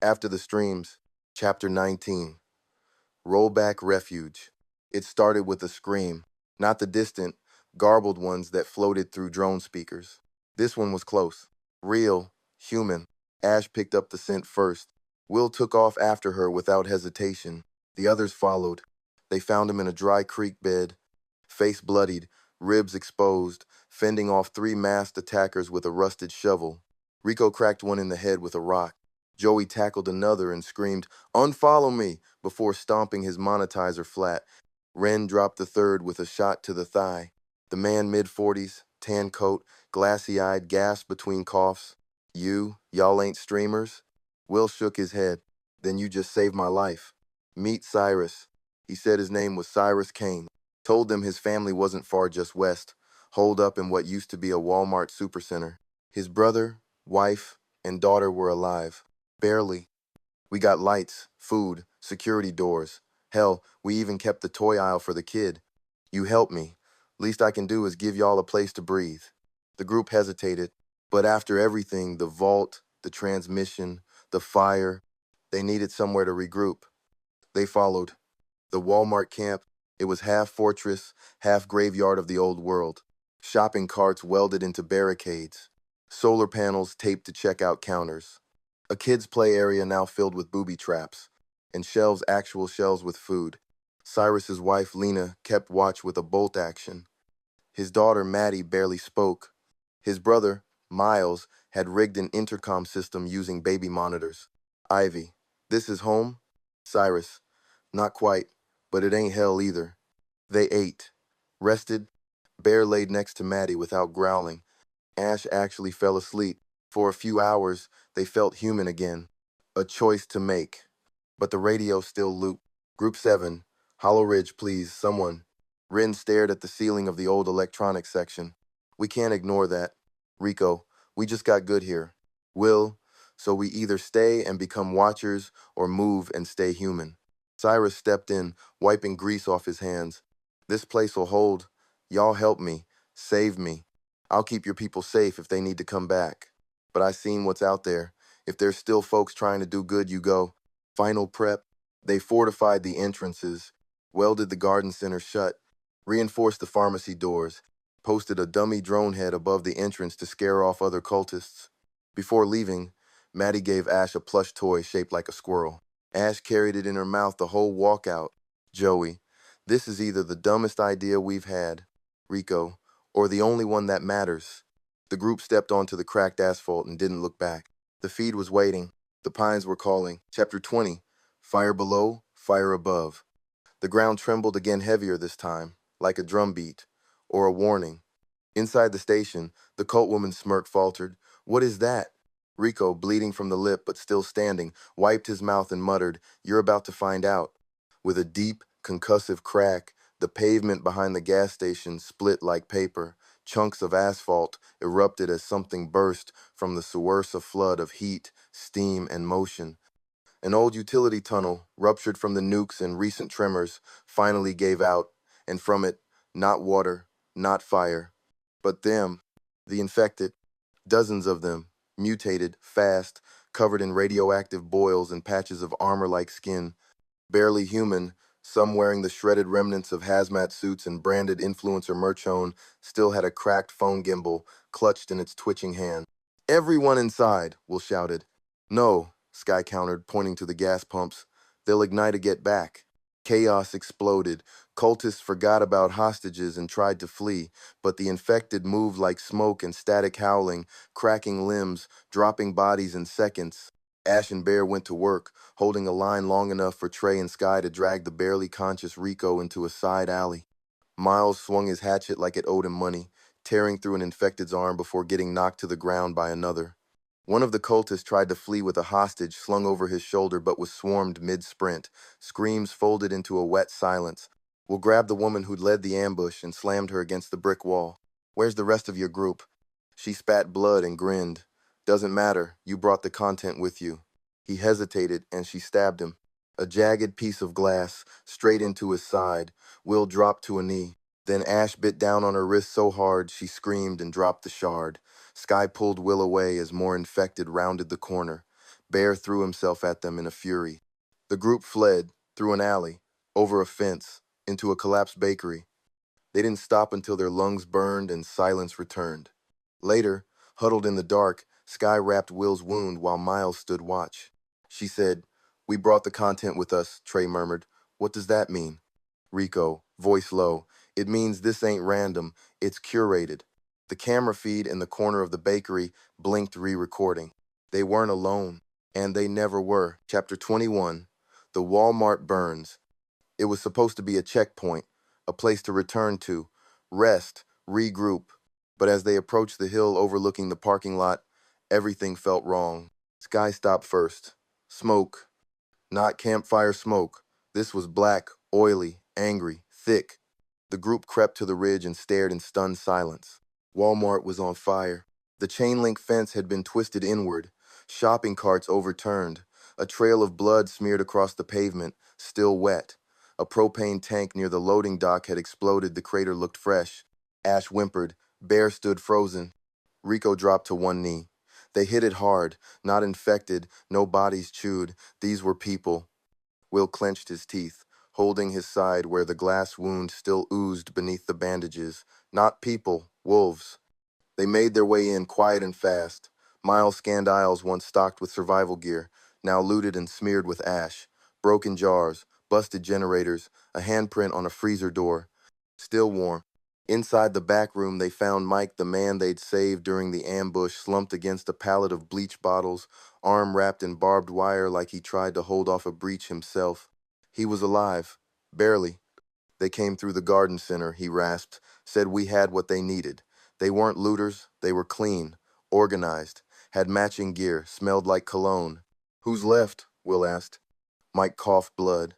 After the streams, Chapter 19, Rollback Refuge. It started with a scream, not the distant, garbled ones that floated through drone speakers. This one was close. Real, human. Ash picked up the scent first. Will took off after her without hesitation. The others followed. They found him in a dry creek bed, face bloodied, ribs exposed, fending off three masked attackers with a rusted shovel. Rico cracked one in the head with a rock. Joey tackled another and screamed, "Unfollow me!" before stomping his monetizer flat. Ren dropped the third with a shot to the thigh. The man mid-40s, tan coat, glassy-eyed, gasped between coughs. Y'all ain't streamers?" Will shook his head. "Then you just saved my life. Meet Cyrus." He said his name was Cyrus Kane. Told them his family wasn't far just west, holed up in what used to be a Walmart supercenter. His brother, wife, and daughter were alive. Barely. We got lights, food, security doors. Hell, we even kept the toy aisle for the kid. You helped me. Least I can do is give y'all a place to breathe." The group hesitated, but after everything, the vault, the transmission, the fire, they needed somewhere to regroup. They followed. The Walmart camp, it was half fortress, half graveyard of the old world. Shopping carts welded into barricades. Solar panels taped to checkout counters. A kids' play area now filled with booby traps. And shelves, actual shelves with food. Cyrus's wife, Lena, kept watch with a bolt action. His daughter, Maddie, barely spoke. His brother, Miles, had rigged an intercom system using baby monitors. Ivy, "This is home?" Cyrus, "Not quite, but it ain't hell either." They ate. Rested. Bear laid next to Maddie without growling. Ash actually fell asleep. For a few hours, they felt human again. A choice to make. But the radio still looped. "Group 7, Hollow Ridge, please, someone." Rin stared at the ceiling of the old electronics section. "We can't ignore that. Rico, we just got good here. Will, so we either stay and become watchers or move and stay human." Cyrus stepped in, wiping grease off his hands. "This place'll hold. Y'all help me. Save me. I'll keep your people safe if they need to come back. But I seen what's out there. If there's still folks trying to do good, you go." Final prep. They fortified the entrances, welded the garden center shut, reinforced the pharmacy doors, posted a dummy drone head above the entrance to scare off other cultists. Before leaving, Maddie gave Ash a plush toy shaped like a squirrel. Ash carried it in her mouth the whole walkout. "Joey, this is either the dumbest idea we've had, Rico, or the only one that matters." The group stepped onto the cracked asphalt and didn't look back. The feed was waiting. The pines were calling. Chapter 20, Fire Below, Fire Above. The ground trembled again, heavier this time, like a drum beat, or a warning. Inside the station, the cult woman's smirk faltered. "What is that?" Rico, bleeding from the lip but still standing, wiped his mouth and muttered, "You're about to find out." With a deep, concussive crack, the pavement behind the gas station split like paper. Chunks of asphalt erupted as something burst from the Suwersa flood of heat, steam, and motion. An old utility tunnel, ruptured from the nukes and recent tremors, finally gave out, and from it, not water, not fire, but them, the infected, dozens of them, mutated, fast, covered in radioactive boils and patches of armor-like skin, barely human, some wearing the shredded remnants of hazmat suits and branded influencer merch on, still had a cracked phone gimbal clutched in its twitching hand. "Everyone inside," Will shouted. "No," Sky countered, pointing to the gas pumps. "They'll ignite to get back." Chaos exploded. Cultists forgot about hostages and tried to flee, but the infected moved like smoke and static howling, cracking limbs, dropping bodies in seconds. Ash and Bear went to work, holding a line long enough for Trey and Sky to drag the barely conscious Rico into a side alley. Miles swung his hatchet like it owed him money, tearing through an infected's arm before getting knocked to the ground by another. One of the cultists tried to flee with a hostage slung over his shoulder but was swarmed mid-sprint. Screams folded into a wet silence. Will grabbed the woman who'd led the ambush and slammed her against the brick wall. "Where's the rest of your group?" She spat blood and grinned. "Doesn't matter, you brought the content with you." He hesitated, and she stabbed him. A jagged piece of glass, straight into his side. Will dropped to a knee. Then Ash bit down on her wrist so hard she screamed and dropped the shard. Sky pulled Will away as more infected rounded the corner. Bear threw himself at them in a fury. The group fled, through an alley, over a fence, into a collapsed bakery. They didn't stop until their lungs burned and silence returned. Later, huddled in the dark, Sky wrapped Will's wound while Miles stood watch. She said, "We brought the content with us," Trey murmured. "What does that mean?" Rico, voice low, "It means this ain't random, it's curated." The camera feed in the corner of the bakery blinked, re-recording. They weren't alone, and they never were. Chapter 21, The Walmart Burns. It was supposed to be a checkpoint, a place to return to, rest, regroup. But as they approached the hill overlooking the parking lot, everything felt wrong. Sky stopped first. Smoke. Not campfire smoke. This was black, oily, angry, thick. The group crept to the ridge and stared in stunned silence. Walmart was on fire. The chain link fence had been twisted inward, shopping carts overturned, a trail of blood smeared across the pavement, still wet. A propane tank near the loading dock had exploded. The crater looked fresh. Ash whimpered. Bear stood frozen. Rico dropped to one knee. They hit it hard, not infected, no bodies chewed. These were people. Will clenched his teeth, holding his side where the glass wound still oozed beneath the bandages. Not people, wolves. They made their way in quiet and fast. Miles scanned aisles once stocked with survival gear, now looted and smeared with ash. Broken jars, busted generators, a handprint on a freezer door. Still warm. Inside the back room, they found Mike, the man they'd saved during the ambush, slumped against a pallet of bleach bottles, arm wrapped in barbed wire like he tried to hold off a breach himself. He was alive. Barely. "They came through the garden center," he rasped, "said we had what they needed. They weren't looters, they were clean, organized, had matching gear, smelled like cologne." "Who's left?" Will asked. Mike coughed blood.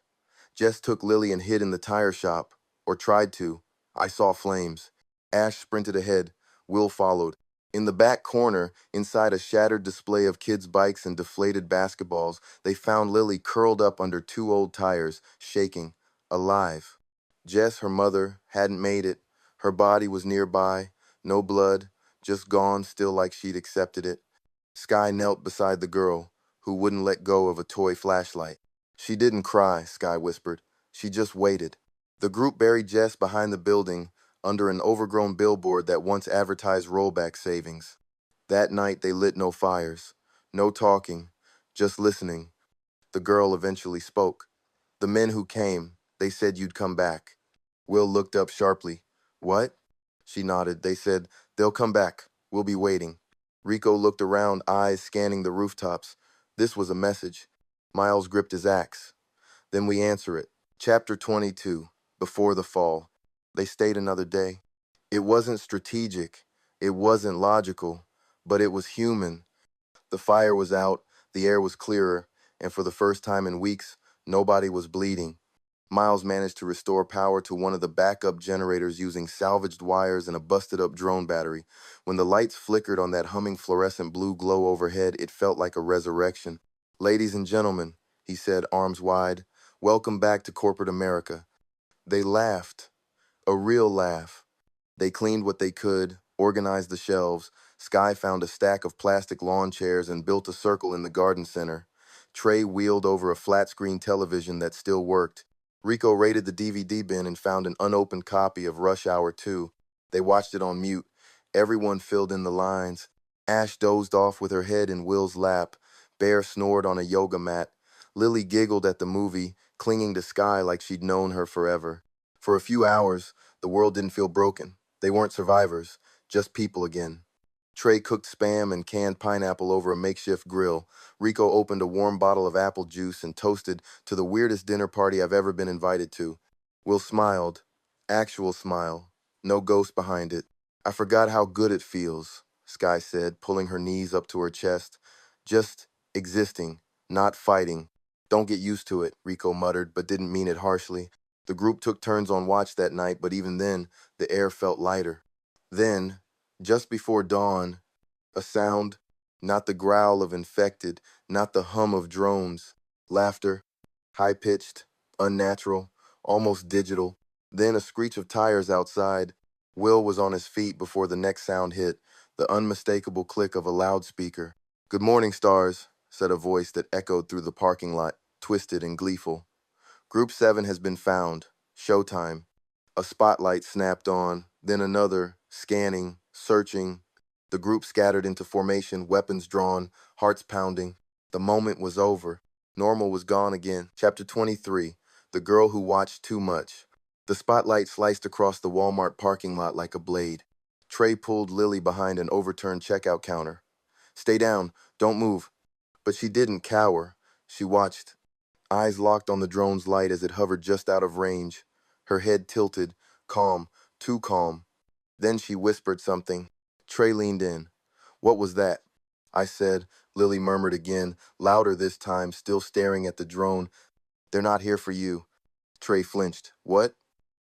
"Jess took Lily and hid in the tire shop. Or tried to. I saw flames." Ash sprinted ahead. Will followed. In the back corner, inside a shattered display of kids' bikes and deflated basketballs, they found Lily curled up under two old tires, shaking, alive. Jess, her mother, hadn't made it. Her body was nearby, no blood, just gone, still like she'd accepted it. Sky knelt beside the girl, who wouldn't let go of a toy flashlight. "She didn't cry," Sky whispered. "She just waited." The group buried Jess behind the building, under an overgrown billboard that once advertised rollback savings. That night they lit no fires, no talking, just listening. The girl eventually spoke. "The men who came, they said you'd come back." Will looked up sharply. "What?" She nodded. "They said, they'll come back. We'll be waiting." Rico looked around, eyes scanning the rooftops. This was a message. Miles gripped his axe. "Then we answer it." Chapter 22, Before the Fall. They stayed another day. It wasn't strategic. It wasn't logical. But it was human. The fire was out, the air was clearer, and for the first time in weeks, nobody was bleeding. Miles managed to restore power to one of the backup generators using salvaged wires and a busted-up drone battery. When the lights flickered on that humming fluorescent blue glow overhead, it felt like a resurrection. "Ladies and gentlemen," he said, arms wide, "welcome back to corporate America." They laughed. A real laugh. They cleaned what they could, organized the shelves. Sky found a stack of plastic lawn chairs and built a circle in the garden center. Trey wheeled over a flat-screen television that still worked. Rico raided the DVD bin and found an unopened copy of Rush Hour 2. They watched it on mute. Everyone filled in the lines. Ash dozed off with her head in Will's lap. Bear snored on a yoga mat. Lily giggled at the movie, clinging to Sky like she'd known her forever. For a few hours, the world didn't feel broken. They weren't survivors, just people again. Trey cooked spam and canned pineapple over a makeshift grill. Rico opened a warm bottle of apple juice and toasted to the weirdest dinner party I've ever been invited to. Will smiled. Actual smile. No ghost behind it. "I forgot how good it feels," Sky said, pulling her knees up to her chest. "Just existing, not fighting." "Don't get used to it," Rico muttered, but didn't mean it harshly. The group took turns on watch that night, but even then, the air felt lighter. Then, just before dawn, a sound, not the growl of infected, not the hum of drones. Laughter, high-pitched, unnatural, almost digital. Then a screech of tires outside. Will was on his feet before the next sound hit, the unmistakable click of a loudspeaker. "Good morning, stars," said a voice that echoed through the parking lot, twisted and gleeful. Group 7 has been found. Showtime. A spotlight snapped on, then another, scanning, searching. The group scattered into formation, weapons drawn, hearts pounding. The moment was over. Normal was gone again. Chapter 23. The Girl Who Watched Too Much. The spotlight sliced across the Walmart parking lot like a blade. Trey pulled Lily behind an overturned checkout counter. Stay down. Don't move. But she didn't cower. She watched, eyes locked on the drone's light as it hovered just out of range. Her head tilted, calm, too calm. Then she whispered something. Trey leaned in. What was that? I said. Lily murmured again, louder this time, still staring at the drone. They're not here for you. Trey flinched. What?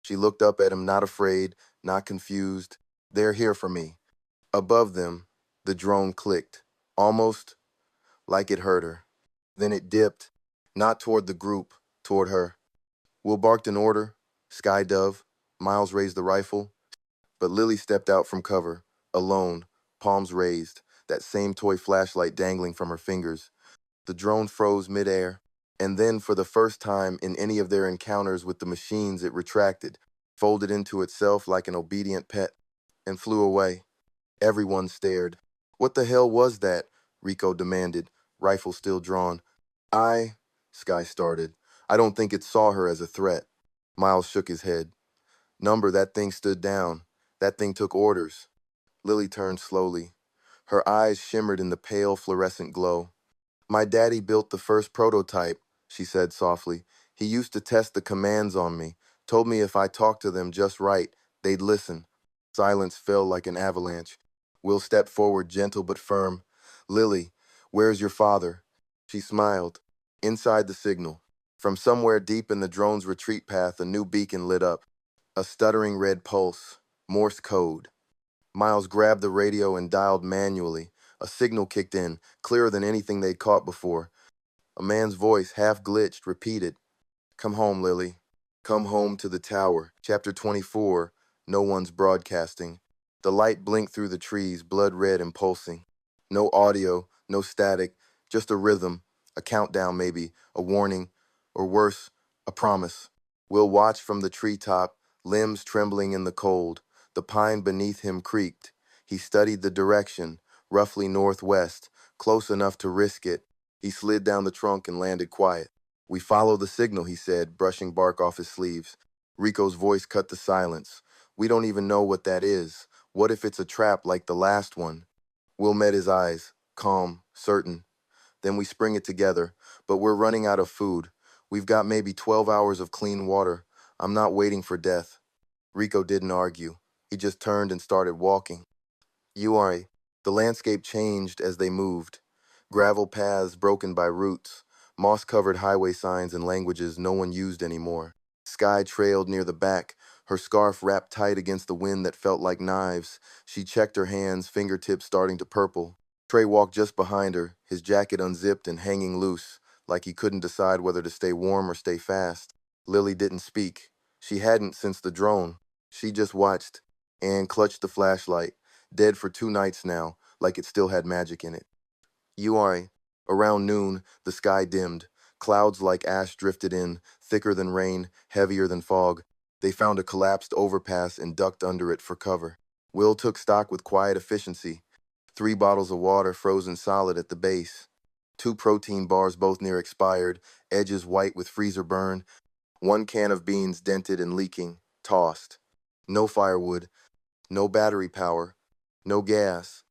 She looked up at him, not afraid, not confused. They're here for me. Above them, the drone clicked, almost like it hurt her. Then it dipped, not toward the group, toward her. Will barked an order. Sky Dove. Miles raised the rifle. But Lily stepped out from cover, alone, palms raised, that same toy flashlight dangling from her fingers. The drone froze midair, and then, for the first time in any of their encounters with the machines, it retracted, folded into itself like an obedient pet, and flew away. Everyone stared. What the hell was that? Rico demanded, rifle still drawn. Sky started. I don't think it saw her as a threat. Miles shook his head. Number, that thing stood down. That thing took orders. Lily turned slowly. Her eyes shimmered in the pale fluorescent glow. My daddy built the first prototype, she said softly. He used to test the commands on me, told me if I talked to them just right, they'd listen. Silence fell like an avalanche. Will stepped forward, gentle but firm. Lily, where's your father? She smiled. Inside the signal. From somewhere deep in the drone's retreat path, a new beacon lit up. A stuttering red pulse. Morse code. Miles grabbed the radio and dialed manually. A signal kicked in, clearer than anything they'd caught before. A man's voice, half glitched, repeated, Come home, Lily. Come home to the tower. Chapter 24. No one's broadcasting. The light blinked through the trees, blood red and pulsing. No audio, no static, just a rhythm, a countdown maybe, a warning, or worse, a promise. Will watched from the treetop, limbs trembling in the cold. The pine beneath him creaked. He studied the direction, roughly northwest, close enough to risk it. He slid down the trunk and landed quiet. We follow the signal, he said, brushing bark off his sleeves. Rico's voice cut the silence. We don't even know what that is. What if it's a trap like the last one? Will met his eyes, calm, certain. Then we spring it together, but we're running out of food. We've got maybe 12 hours of clean water. I'm not waiting for death. Rico didn't argue. He just turned and started walking. Uari. The landscape changed as they moved. Gravel paths broken by roots, moss-covered highway signs in languages no one used anymore. Sky trailed near the back, her scarf wrapped tight against the wind that felt like knives. She checked her hands, fingertips starting to purple. Trey walked just behind her, his jacket unzipped and hanging loose, like he couldn't decide whether to stay warm or stay fast. Lily didn't speak. She hadn't since the drone. She just watched. Anne clutched the flashlight, dead for 2 nights now, like it still had magic in it. Uari. Around noon, the sky dimmed. Clouds like ash drifted in, thicker than rain, heavier than fog. They found a collapsed overpass and ducked under it for cover. Will took stock with quiet efficiency. 3 bottles of water frozen solid at the base. 2 protein bars both near expired, edges white with freezer burn. 1 can of beans dented and leaking, tossed. No firewood, no battery power, no gas.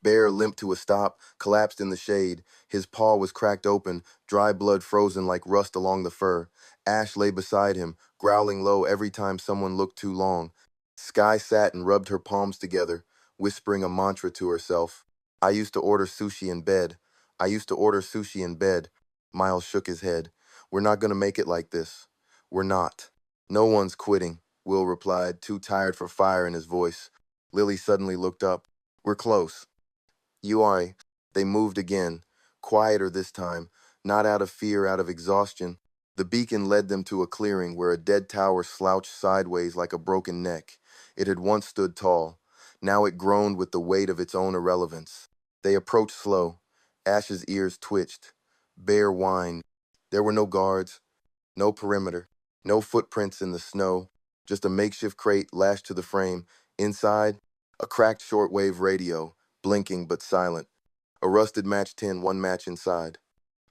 Bear limped to a stop, collapsed in the shade. His paw was cracked open, dry blood frozen like rust along the fur. Ash lay beside him, growling low every time someone looked too long. Sky sat and rubbed her palms together, whispering a mantra to herself. I used to order sushi in bed. I used to order sushi in bed. Miles shook his head. We're not going to make it like this. We're not. No one's quitting, Will replied, too tired for fire in his voice. Lily suddenly looked up. We're close. Uari. They moved again, quieter this time, not out of fear, out of exhaustion. The beacon led them to a clearing where a dead tower slouched sideways like a broken neck. It had once stood tall. Now it groaned with the weight of its own irrelevance. They approached slow. Ash's ears twitched. Bear whined. There were no guards, no perimeter, no footprints in the snow, just a makeshift crate lashed to the frame. Inside, a cracked shortwave radio, blinking but silent. A rusted match tin, one match inside.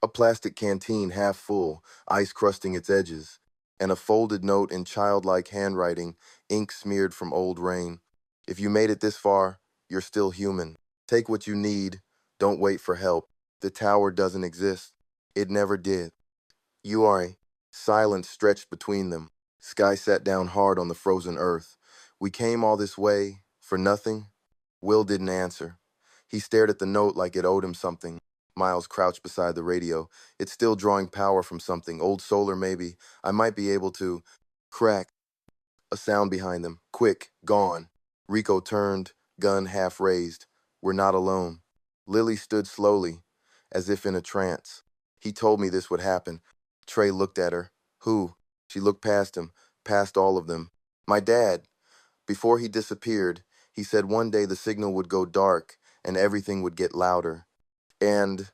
A plastic canteen half full, ice crusting its edges. And a folded note in childlike handwriting, ink smeared from old rain. If you made it this far, you're still human. Take what you need. Don't wait for help. The tower doesn't exist. It never did. You are a silence stretched between them. Sky sat down hard on the frozen earth. We came all this way for nothing? Will didn't answer. He stared at the note like it owed him something. Miles crouched beside the radio. It's still drawing power from something. Old solar, maybe. I might be able to. Crack. A sound behind them. Quick. Gone. Rico turned, gun half raised. We're not alone. Lily stood slowly, as if in a trance. He told me this would happen. Trey looked at her. Who? She looked past him, past all of them. My dad. Before he disappeared, he said one day the signal would go dark and everything would get louder. And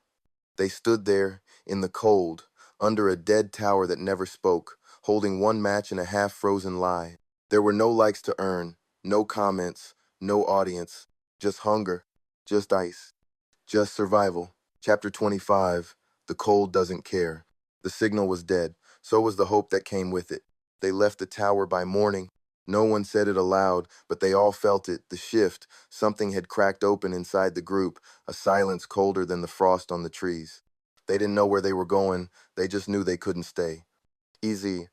they stood there in the cold, under a dead tower that never spoke, holding one match and a half-frozen lie. There were no likes to earn, no comments, no audience, just hunger, just ice, just survival. Chapter 25, The Cold Doesn't Care. The signal was dead, so was the hope that came with it. They left the tower by morning. No one said it aloud, but they all felt it, the shift. Something had cracked open inside the group, a silence colder than the frost on the trees. They didn't know where they were going, they just knew they couldn't stay. Easy.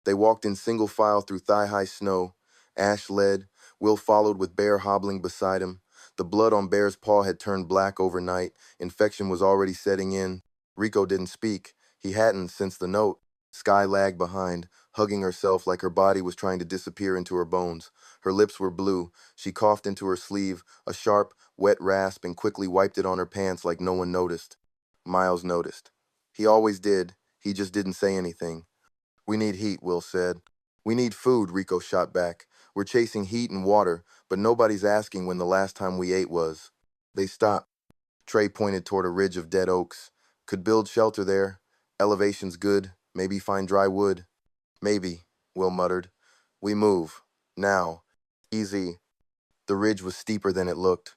They walked in single file through thigh-high snow. Ash led, Will followed with Bear hobbling beside him. The blood on Bear's paw had turned black overnight. Infection was already setting in. Rico didn't speak. He hadn't since the note. Sky lagged behind, hugging herself like her body was trying to disappear into her bones. Her lips were blue. She coughed into her sleeve, a sharp, wet rasp, and quickly wiped it on her pants like no one noticed. Miles noticed. He always did. He just didn't say anything. We need heat, Will said. We need food, Rico shot back. We're chasing heat and water, but nobody's asking when the last time we ate was. They stopped. Trey pointed toward a ridge of dead oaks. Could build shelter there. Elevation's good. Maybe find dry wood. Maybe, Will muttered. We move. Now. Easy. The ridge was steeper than it looked.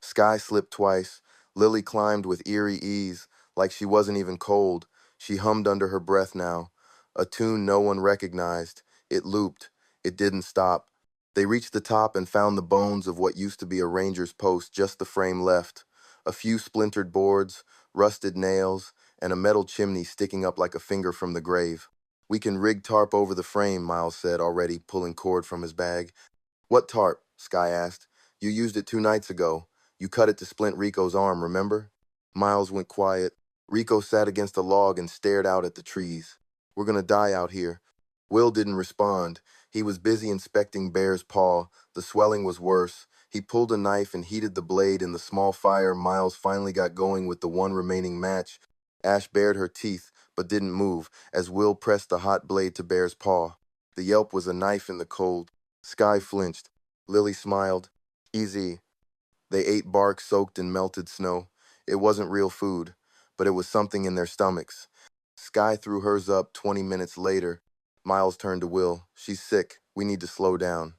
Sky slipped twice. Lily climbed with eerie ease, like she wasn't even cold. She hummed under her breath now. A tune no one recognized. It looped. It didn't stop. They reached the top and found the bones of what used to be a ranger's post, just the frame left. A few splintered boards, rusted nails, and a metal chimney sticking up like a finger from the grave. We can rig tarp over the frame, Miles said, already pulling cord from his bag. What tarp? Sky asked. You used it 2 nights ago. You cut it to splint Rico's arm, remember? Miles went quiet. Rico sat against a log and stared out at the trees. We're gonna die out here. Will didn't respond. He was busy inspecting Bear's paw. The swelling was worse. He pulled a knife and heated the blade in the small fire. Miles finally got going with the one remaining match. Ash bared her teeth, but didn't move, as Will pressed the hot blade to Bear's paw. The yelp was a knife in the cold. Sky flinched. Lily smiled. Easy. They ate bark soaked in melted snow. It wasn't real food, but it was something in their stomachs. Sky threw hers up 20 minutes later. Miles turned to Will. She's sick. We need to slow down.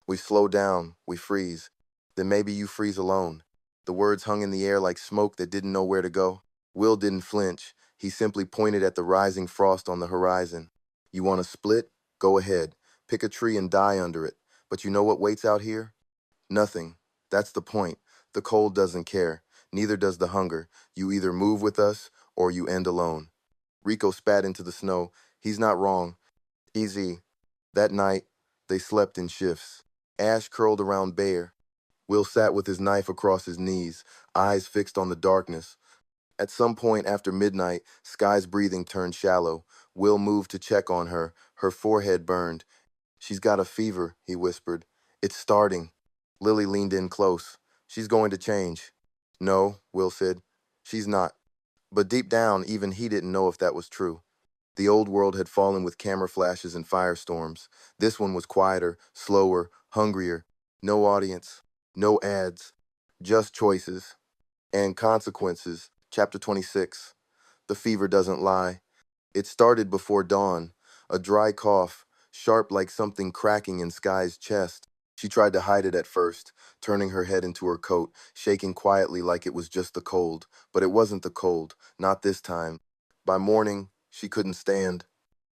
We slow down. We freeze. Then maybe you freeze alone. The words hung in the air like smoke that didn't know where to go. Will didn't flinch. He simply pointed at the rising frost on the horizon. You want to split? Go ahead. Pick a tree and die under it. But you know what waits out here? Nothing. That's the point. The cold doesn't care. Neither does the hunger. You either move with us or you end alone. Rico spat into the snow. He's not wrong. Easy. That night, they slept in shifts. Ash curled around Bear. Will sat with his knife across his knees, eyes fixed on the darkness. At some point after midnight, Sky's breathing turned shallow. Will moved to check on her. Her forehead burned. She's got a fever, he whispered. It's starting. Lily leaned in close. She's going to change. No, Will said. She's not. But deep down, even he didn't know if that was true. The old world had fallen with camera flashes and firestorms. This one was quieter, slower, hungrier. No audience, no ads, just choices and consequences. Chapter 26. The fever doesn't lie. It started before dawn, a dry cough, sharp like something cracking in Sky's chest. She tried to hide it at first, turning her head into her coat, shaking quietly like it was just the cold. But it wasn't the cold, not this time. By morning, she couldn't stand.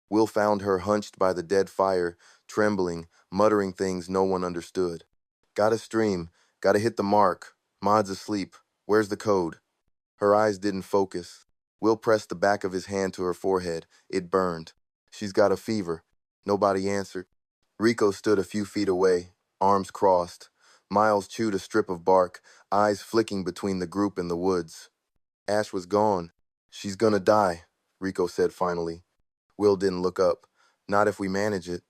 Will found her hunched by the dead fire, trembling, muttering things no one understood. Gotta stream, gotta hit the mark. Maud's asleep. Where's the code? Her eyes didn't focus. Will pressed the back of his hand to her forehead. It burned. She's got a fever. Nobody answered. Rico stood a few feet away, arms crossed. Miles chewed a strip of bark, eyes flicking between the group and the woods. Ash was gone. She's gonna die, Rico said finally. Will didn't look up. Not if we manage it.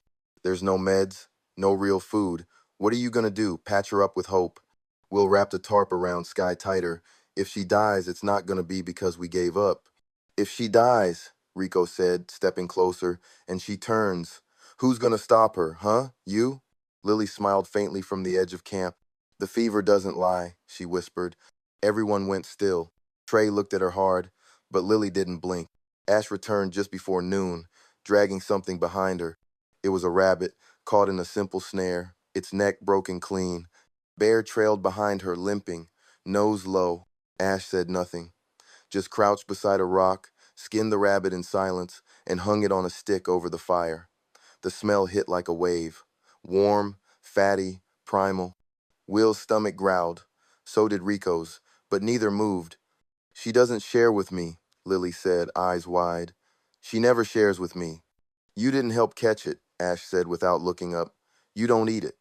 There's no meds, no real food. What are you gonna do? Patch her up with hope? Will wrapped a tarp around Sky tighter. If she dies, it's not gonna be because we gave up. If she dies, Rico said, stepping closer, and she turns. Who's gonna stop her, huh? You? Lily smiled faintly from the edge of camp. The fever doesn't lie, she whispered. Everyone went still. Trey looked at her hard, but Lily didn't blink. Ash returned just before noon, dragging something behind her. It was a rabbit, caught in a simple snare, its neck broken clean. Bear trailed behind her, limping, nose low. Ash said nothing, just crouched beside a rock, skinned the rabbit in silence, and hung it on a stick over the fire. The smell hit like a wave. Warm, fatty, primal. Will's stomach growled. So did Rico's, but neither moved. She doesn't share with me, Lily said, eyes wide. She never shares with me. You didn't help catch it, Ash said without looking up. You don't eat it.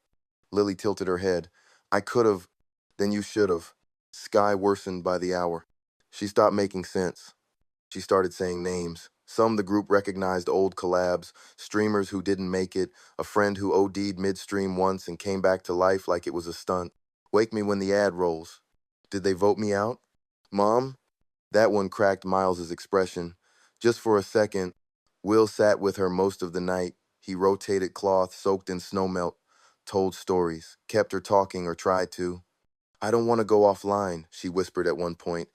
Lily tilted her head. I could have. Then you should have. Sky worsened by the hour. She stopped making sense. She started saying names. Some the group recognized old collabs, streamers who didn't make it, a friend who OD'd midstream once and came back to life like it was a stunt. Wake me when the ad rolls. Did they vote me out? Mom? That one cracked Miles's expression. Just for a second, Will sat with her most of the night. He rotated cloth soaked in snowmelt, told stories, kept her talking or tried to. I don't want to go offline, she whispered at one point.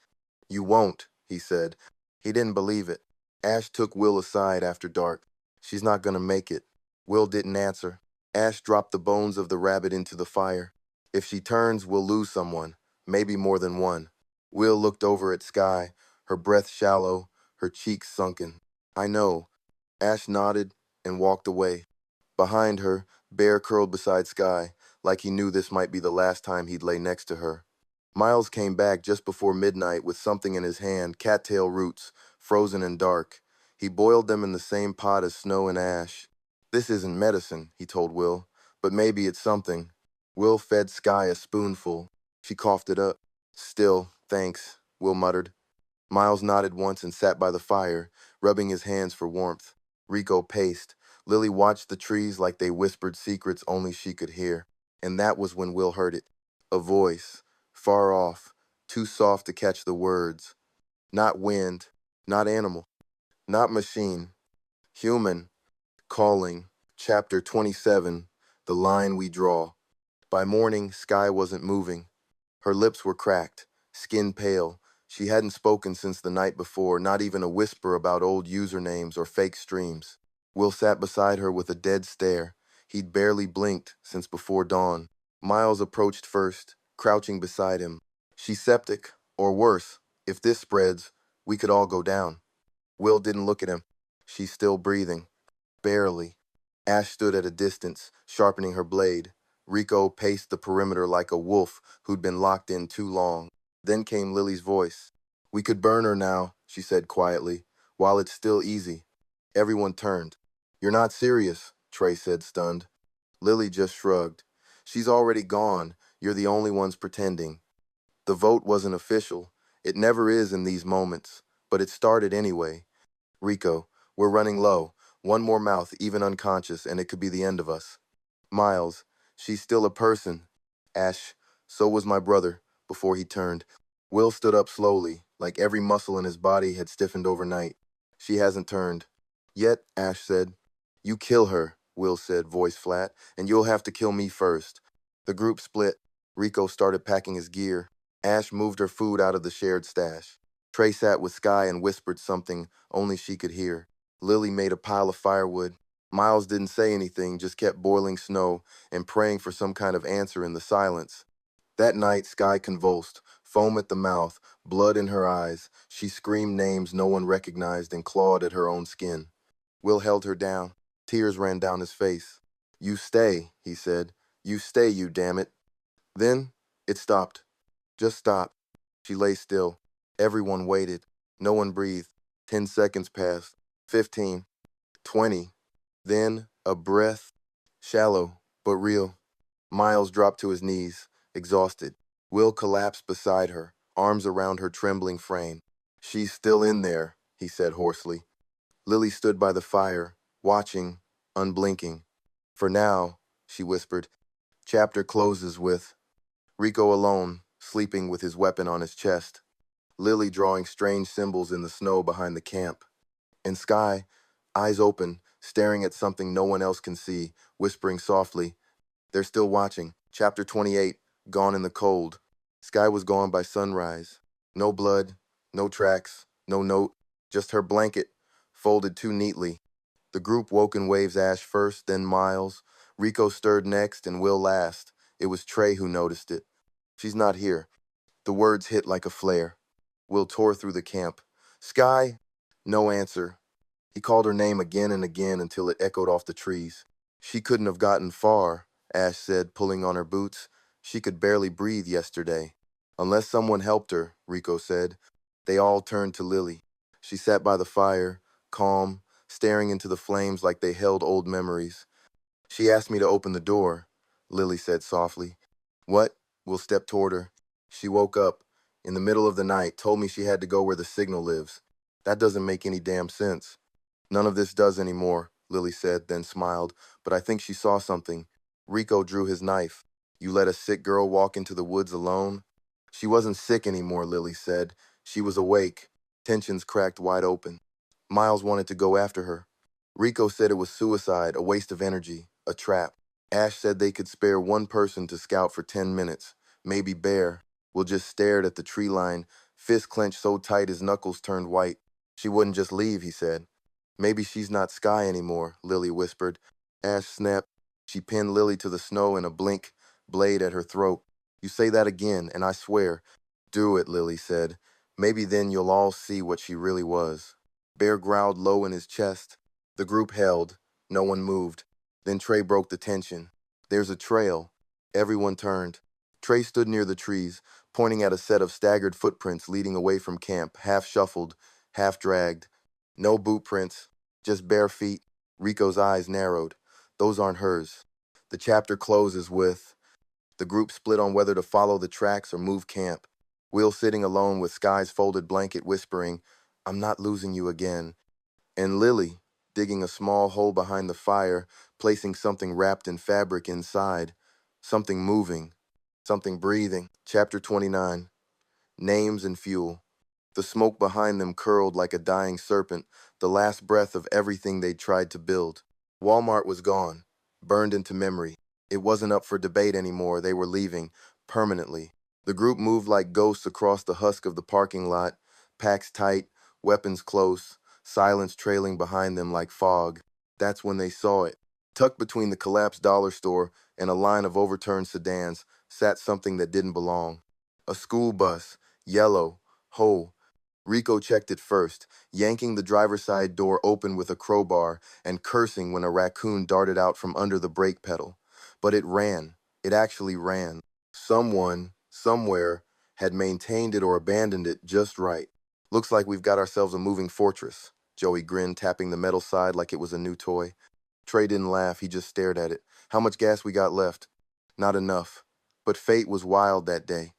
You won't, he said. He didn't believe it. Ash took Will aside after dark. She's not gonna make it. Will didn't answer. Ash dropped the bones of the rabbit into the fire. If she turns, we'll lose someone, maybe more than one. Will looked over at Sky, her breath shallow, her cheeks sunken. I know. Ash nodded and walked away. Behind her, Bear curled beside Sky, like he knew this might be the last time he'd lay next to her. Miles came back just before midnight with something in his hand, cattail roots, frozen and dark. He boiled them in the same pot as Snow and Ash. This isn't medicine, he told Will, but maybe it's something. Will fed Sky a spoonful. She coughed it up. Still, thanks, Will muttered. Miles nodded once and sat by the fire, rubbing his hands for warmth. Rico paced. Lily watched the trees like they whispered secrets only she could hear. And that was when Will heard it. A voice, far off, too soft to catch the words. Not wind, not animal, not machine. Human, calling. Chapter 27, The Line We Draw. By morning, Sky wasn't moving. Her lips were cracked, skin pale. She hadn't spoken since the night before, not even a whisper about old usernames or fake streams. Will sat beside her with a dead stare. He'd barely blinked since before dawn. Miles approached first, crouching beside him. She's septic, or worse. If this spreads, we could all go down. Will didn't look at him. She's still breathing. Barely. Ash stood at a distance, sharpening her blade. Rico paced the perimeter like a wolf who'd been locked in too long. Then came Lily's voice. We could burn her now, she said quietly, while it's still easy. Everyone turned. You're not serious, Trey said, stunned. Lily just shrugged. She's already gone. You're the only ones pretending. The vote wasn't official. It never is in these moments. But it started anyway. Rico, we're running low. One more mouth, even unconscious, and it could be the end of us. Miles, she's still a person. Ash, so was my brother, before he turned. Will stood up slowly, like every muscle in his body had stiffened overnight. She hasn't turned. Yet, Ash said. You kill her, Will said, voice flat, and you'll have to kill me first. The group split. Rico started packing his gear. Ash moved her food out of the shared stash. Trey sat with Sky and whispered something only she could hear. Lily made a pile of firewood. Miles didn't say anything, just kept boiling snow and praying for some kind of answer in the silence. That night, Sky convulsed, foam at the mouth, blood in her eyes. She screamed names no one recognized and clawed at her own skin. Will held her down. Tears ran down his face. "You stay," he said. "You stay, you damn it." Then it stopped. Just stopped. She lay still. Everyone waited. No one breathed. 10 seconds passed. 15. 20. Then a breath. Shallow, but real. Miles dropped to his knees, exhausted. Will collapsed beside her, arms around her trembling frame. "She's still in there," he said hoarsely. Lily stood by the fire, watching, unblinking. "For now," she whispered. Chapter closes with Rico alone, sleeping with his weapon on his chest. Lily drawing strange symbols in the snow behind the camp. And Sky, eyes open, staring at something no one else can see, whispering softly. They're still watching. Chapter 28, Gone in the Cold. Sky was gone by sunrise. No blood, no tracks, no note, just her blanket, folded too neatly. The group woke in waves, Ash first, then Miles. Rico stirred next, and Will last. It was Trey who noticed it. "She's not here." The words hit like a flare. Will tore through the camp. "Sky?" No answer. He called her name again and again until it echoed off the trees. "She couldn't have gotten far," Ash said, pulling on her boots. "She could barely breathe yesterday." "Unless someone helped her," Rico said. They all turned to Lily. She sat by the fire, calm, staring into the flames like they held old memories. "She asked me to open the door," Lily said softly. "What?" Will stepped toward her. "She woke up in the middle of the night, told me she had to go where the signal lives. That doesn't make any damn sense." "None of this does anymore," Lily said, then smiled. "But I think she saw something." Rico drew his knife. "You let a sick girl walk into the woods alone?" "She wasn't sick anymore," Lily said. "She was awake." Tensions cracked wide open. Miles wanted to go after her. Rico said it was suicide, a waste of energy, a trap. Ash said they could spare one person to scout for 10 minutes. Maybe Bear. Will just stared at the tree line, fist clenched so tight his knuckles turned white. "She wouldn't just leave," he said. "Maybe she's not Sky anymore," Lily whispered. Ash snapped. She pinned Lily to the snow in a blink, blade at her throat. "You say that again, and I swear." "Do it," Lily said. "Maybe then you'll all see what she really was." Bear growled low in his chest. The group held. No one moved. Then Trey broke the tension. "There's a trail." Everyone turned. Trey stood near the trees, pointing at a set of staggered footprints leading away from camp, half shuffled, half dragged. No boot prints, just bare feet. Rico's eyes narrowed. "Those aren't hers." The chapter closes with the group split on whether to follow the tracks or move camp. Will sitting alone with Sky's folded blanket whispering, "I'm not losing you again." And Lily, digging a small hole behind the fire, placing something wrapped in fabric inside. Something moving, something breathing. Chapter 29. Names and Fuel. The smoke behind them curled like a dying serpent, the last breath of everything they'd tried to build. Walmart was gone, burned into memory. It wasn't up for debate anymore. They were leaving, permanently. The group moved like ghosts across the husk of the parking lot, packs tight, weapons close, silence trailing behind them like fog. That's when they saw it. Tucked between the collapsed dollar store and a line of overturned sedans sat something that didn't belong. A school bus, yellow, whole. Rico checked it first, yanking the driver's side door open with a crowbar and cursing when a raccoon darted out from under the brake pedal. But it ran. It actually ran. Someone, somewhere, had maintained it or abandoned it just right. "Looks like we've got ourselves a moving fortress." Joey grinned, tapping the metal side like it was a new toy. Trey didn't laugh, he just stared at it. "How much gas we got left?" "Not enough." But fate was wild that day.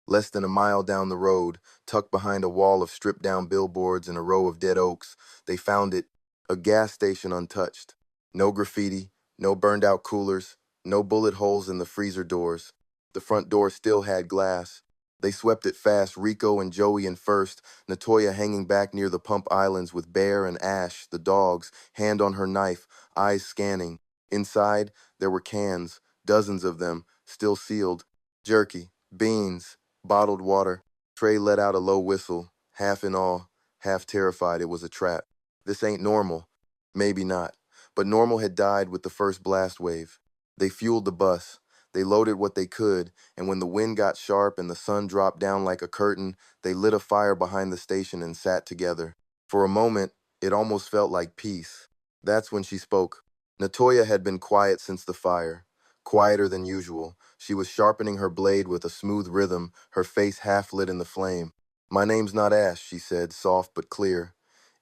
Less than a mile down the road, tucked behind a wall of stripped-down billboards and a row of dead oaks, they found it, a gas station untouched. No graffiti, no burned-out coolers, no bullet holes in the freezer doors. The front door still had glass. They swept it fast, Rico and Joey in first, Natoya hanging back near the pump islands with Bear and Ash, the dogs, hand on her knife, eyes scanning. Inside, there were cans, dozens of them, still sealed. Jerky, beans, bottled water. Trey let out a low whistle. half in awe, half terrified it was a trap. This ain't normal. Maybe not. But normal had died with the first blast wave. They fueled the bus. They loaded what they could, and when the wind got sharp and the sun dropped down like a curtain, they lit a fire behind the station and sat together. For a moment, it almost felt like peace. That's when she spoke. Natoya had been quiet since the fire, quieter than usual. She was sharpening her blade with a smooth rhythm, her face half lit in the flame. "My name's not Ash," she said, soft but clear.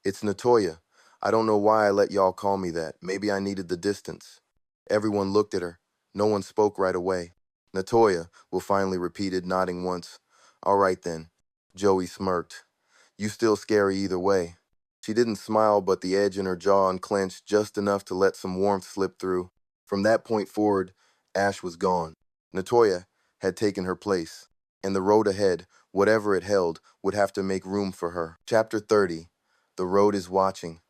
"It's Natoya. I don't know why I let y'all call me that. Maybe I needed the distance." Everyone looked at her. No one spoke right away. "Natoya," Will finally repeated, nodding once. "All right then." Joey smirked. "You still scary either way." She didn't smile, but the edge in her jaw unclenched just enough to let some warmth slip through. From that point forward, Ash was gone. Natoya had taken her place, and the road ahead, whatever it held, would have to make room for her. Chapter 30. The Road is Watching.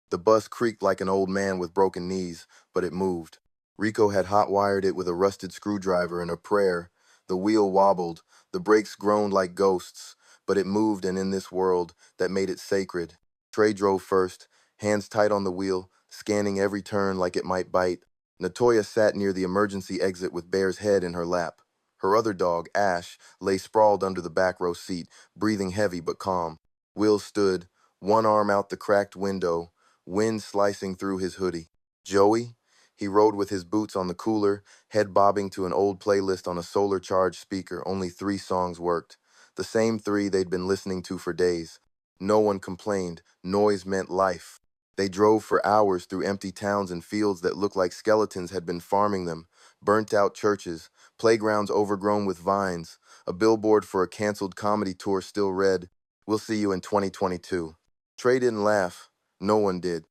The bus creaked like an old man with broken knees, but it moved. Rico had hot-wired it with a rusted screwdriver and a prayer. The wheel wobbled, the brakes groaned like ghosts, but it moved, and in this world, that made it sacred. Trey drove first, hands tight on the wheel, scanning every turn like it might bite. Natoya sat near the emergency exit with Bear's head in her lap. Her other dog, Ash, lay sprawled under the back row seat, breathing heavy but calm. Will stood, one arm out the cracked window, wind slicing through his hoodie. Joey? He rode with his boots on the cooler, head bobbing to an old playlist on a solar-charged speaker. Only 3 songs worked. The same 3 they'd been listening to for days. No one complained. Noise meant life. They drove for hours through empty towns and fields that looked like skeletons had been farming them, burnt-out churches, playgrounds overgrown with vines, a billboard for a canceled comedy tour still read, "We'll see you in 2022. Trey didn't laugh. No one did.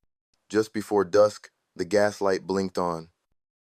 Just before dusk, the gaslight blinked on.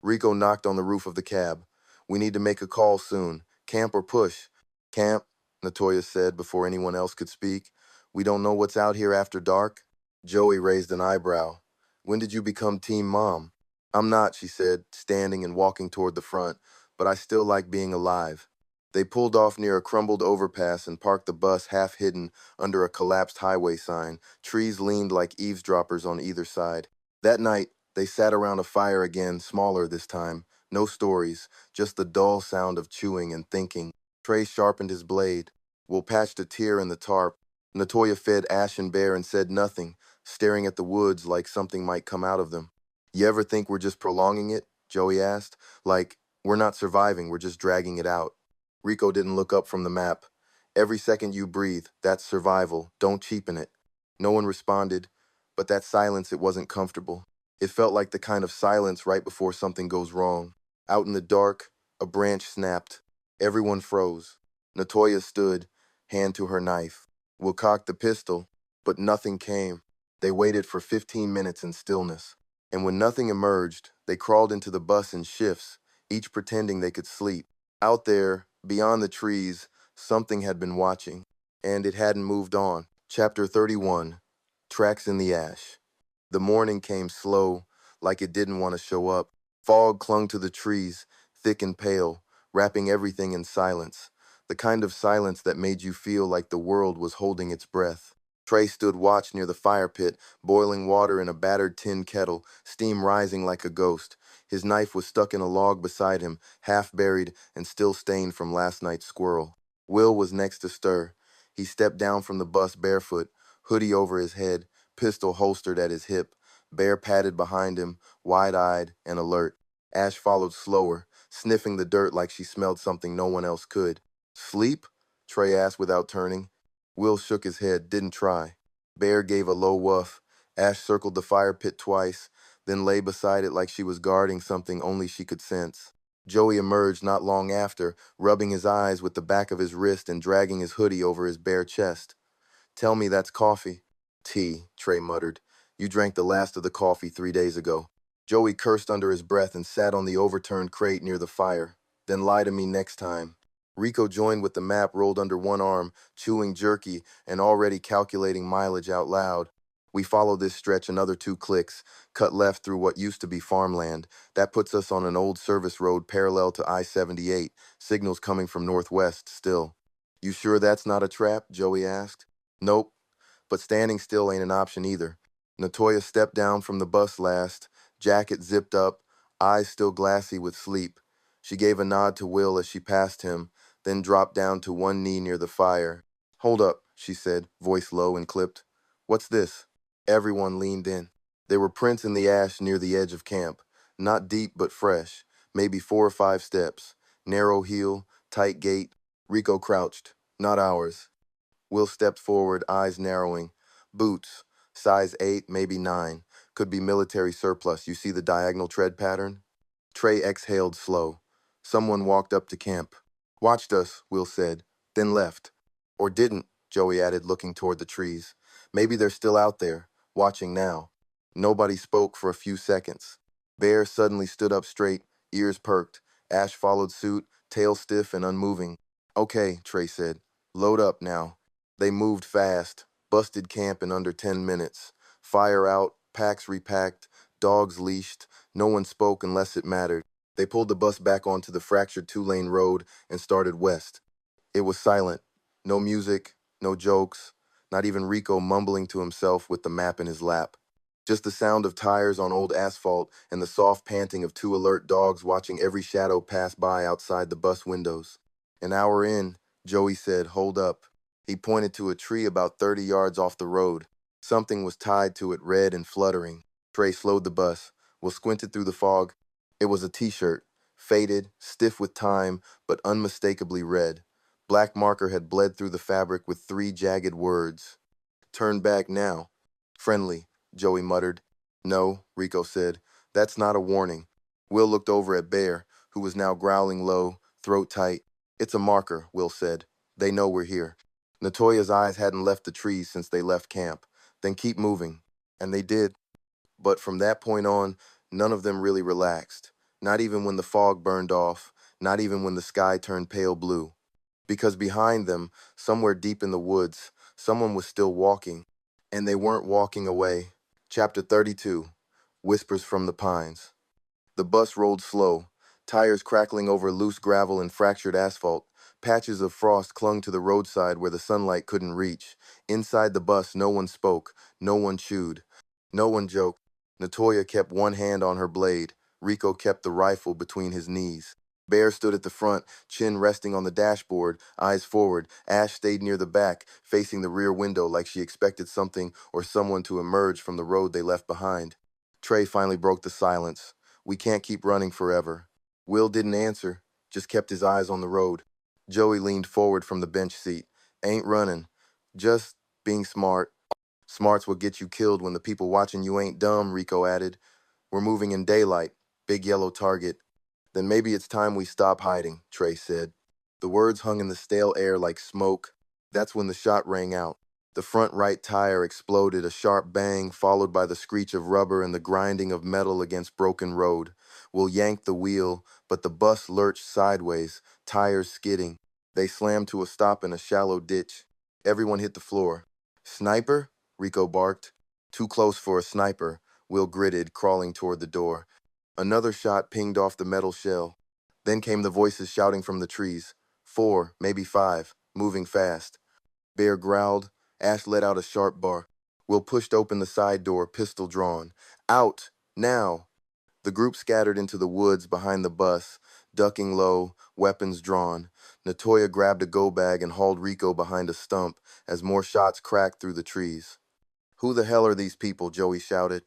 Rico knocked on the roof of the cab. "We need to make a call soon. Camp or push?" "Camp," Natoya said before anyone else could speak. "We don't know what's out here after dark." Joey raised an eyebrow. "When did you become Team Mom?" "I'm not," she said, standing and walking toward the front, "but I still like being alive." They pulled off near a crumbled overpass and parked the bus half hidden under a collapsed highway sign. Trees leaned like eavesdroppers on either side. That night, they sat around a fire again, smaller this time. No stories, just the dull sound of chewing and thinking. Trey sharpened his blade. Will patched a tear in the tarp. Natoya fed Ash and Bear and said nothing, staring at the woods like something might come out of them. "You ever think we're just prolonging it?" Joey asked. "Like, we're not surviving, we're just dragging it out." Rico didn't look up from the map. "Every second you breathe, that's survival. Don't cheapen it." No one responded, but that silence, it wasn't comfortable. It felt like the kind of silence right before something goes wrong. Out in the dark, a branch snapped. Everyone froze. Natoya stood, hand to her knife. Will cocked the pistol, but nothing came. They waited for 15 minutes in stillness. And when nothing emerged, they crawled into the bus in shifts, each pretending they could sleep. Out there, beyond the trees, something had been watching, and it hadn't moved on. Chapter 31. Tracks in the Ash. The morning came slow, like it didn't want to show up. Fog clung to the trees, thick and pale, wrapping everything in silence. The kind of silence that made you feel like the world was holding its breath. Trey stood watch near the fire pit, boiling water in a battered tin kettle, steam rising like a ghost. His knife was stuck in a log beside him, half buried and still stained from last night's squirrel. Will was next to stir. He stepped down from the bus barefoot, hoodie over his head, pistol holstered at his hip. Bear padded behind him, wide-eyed and alert. Ash followed slower, sniffing the dirt like she smelled something no one else could. "Sleep?" Trey asked without turning. Will shook his head, didn't try. Bear gave a low wuff. Ash circled the fire pit twice, then lay beside it like she was guarding something only she could sense. Joey emerged not long after, rubbing his eyes with the back of his wrist and dragging his hoodie over his bare chest. "Tell me that's coffee." "Tea," Trey muttered. "You drank the last of the coffee 3 days ago." Joey cursed under his breath and sat on the overturned crate near the fire. "Then lie to me next time." Rico joined with the map rolled under one arm, chewing jerky and already calculating mileage out loud. "We follow this stretch another 2 clicks, cut left through what used to be farmland. That puts us on an old service road parallel to I-78, signals coming from northwest still." "You sure that's not a trap?" Joey asked. "Nope. But standing still ain't an option either. Natoya stepped down from the bus last, jacket zipped up, eyes still glassy with sleep. She gave a nod to Will as she passed him, then dropped down to one knee near the fire. "Hold up," she said, voice low and clipped. "What's this?" Everyone leaned in. There were prints in the ash near the edge of camp, not deep but fresh, maybe 4 or 5 steps. Narrow heel, tight gait. Rico crouched. "Not ours." Will stepped forward, eyes narrowing. "Boots. Size 8, maybe 9. Could be military surplus. You see the diagonal tread pattern?" Trey exhaled slow. Someone walked up to camp. "Watched us," Will said, then left. "Or didn't," Joey added, looking toward the trees. "Maybe they're still out there, watching now." Nobody spoke for a few seconds. Bear suddenly stood up straight, ears perked. Ash followed suit, tail stiff and unmoving. "Okay," Trey said. "Load up now." They moved fast, busted camp in under 10 minutes. Fire out, packs repacked, dogs leashed. No one spoke unless it mattered. They pulled the bus back onto the fractured two-lane road and started west. It was silent. No music, no jokes, not even Rico mumbling to himself with the map in his lap. Just the sound of tires on old asphalt and the soft panting of two alert dogs watching every shadow pass by outside the bus windows. An hour in, Joey said, "Hold up." He pointed to a tree about 30 yards off the road. Something was tied to it, red and fluttering. Trey slowed the bus. Will squinted through the fog. It was a t-shirt, faded, stiff with time, but unmistakably red. Black marker had bled through the fabric with 3 jagged words. "Turn back now." "Friendly," Joey muttered. "No," Rico said. "That's not a warning." Will looked over at Bear, who was now growling low, throat tight. "It's a marker," Will said. "They know we're here." Natoya's eyes hadn't left the trees since they left camp. "Then keep moving." And they did. But from that point on, none of them really relaxed. Not even when the fog burned off, not even when the sky turned pale blue. Because behind them, somewhere deep in the woods, someone was still walking. And they weren't walking away. Chapter 32, Whispers from the Pines. The bus rolled slow, tires crackling over loose gravel and fractured asphalt. Patches of frost clung to the roadside where the sunlight couldn't reach. Inside the bus, no one spoke, no one chewed, no one joked. Natoya kept one hand on her blade. Rico kept the rifle between his knees. Bear stood at the front, chin resting on the dashboard, eyes forward. Ash stayed near the back, facing the rear window like she expected something or someone to emerge from the road they left behind. Trey finally broke the silence. "We can't keep running forever." Will didn't answer, just kept his eyes on the road. Joey leaned forward from the bench seat. "Ain't running. Just being smart." "Smart's what gets you killed when the people watching you ain't dumb," Rico added. "We're moving in daylight. Big yellow target." "Then maybe it's time we stop hiding," Trey said. The words hung in the stale air like smoke. That's when the shot rang out. The front right tire exploded, a sharp bang, followed by the screech of rubber and the grinding of metal against broken road. Will yanked the wheel, but the bus lurched sideways, tires skidding. They slammed to a stop in a shallow ditch. Everyone hit the floor. "Sniper?" Rico barked. "Too close for a sniper," Will gritted, crawling toward the door. Another shot pinged off the metal shell. Then came the voices shouting from the trees. 4, maybe 5, moving fast. Bear growled. Ash let out a sharp bark. Will pushed open the side door, pistol drawn. "Out! Now!" The group scattered into the woods behind the bus, ducking low, weapons drawn. Natoya grabbed a go bag and hauled Rico behind a stump as more shots cracked through the trees. "Who the hell are these people?" Joey shouted.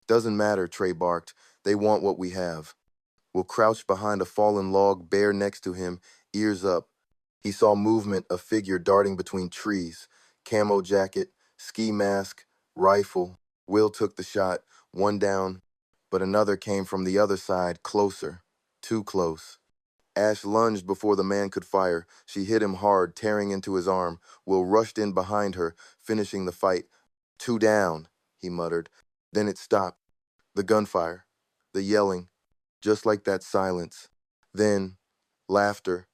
"Doesn't matter," Trey barked. "They want what we have." Will crouched behind a fallen log, Bear next to him, ears up. He saw movement, a figure darting between trees. Camo jacket, ski mask, rifle. Will took the shot, one down, but another came from the other side, closer. Too close. Ash lunged before the man could fire. She hit him hard, tearing into his arm. Will rushed in behind her, finishing the fight. "Two down," he muttered. Then it stopped. The gunfire. The yelling. Just like that silence. Then, laughter.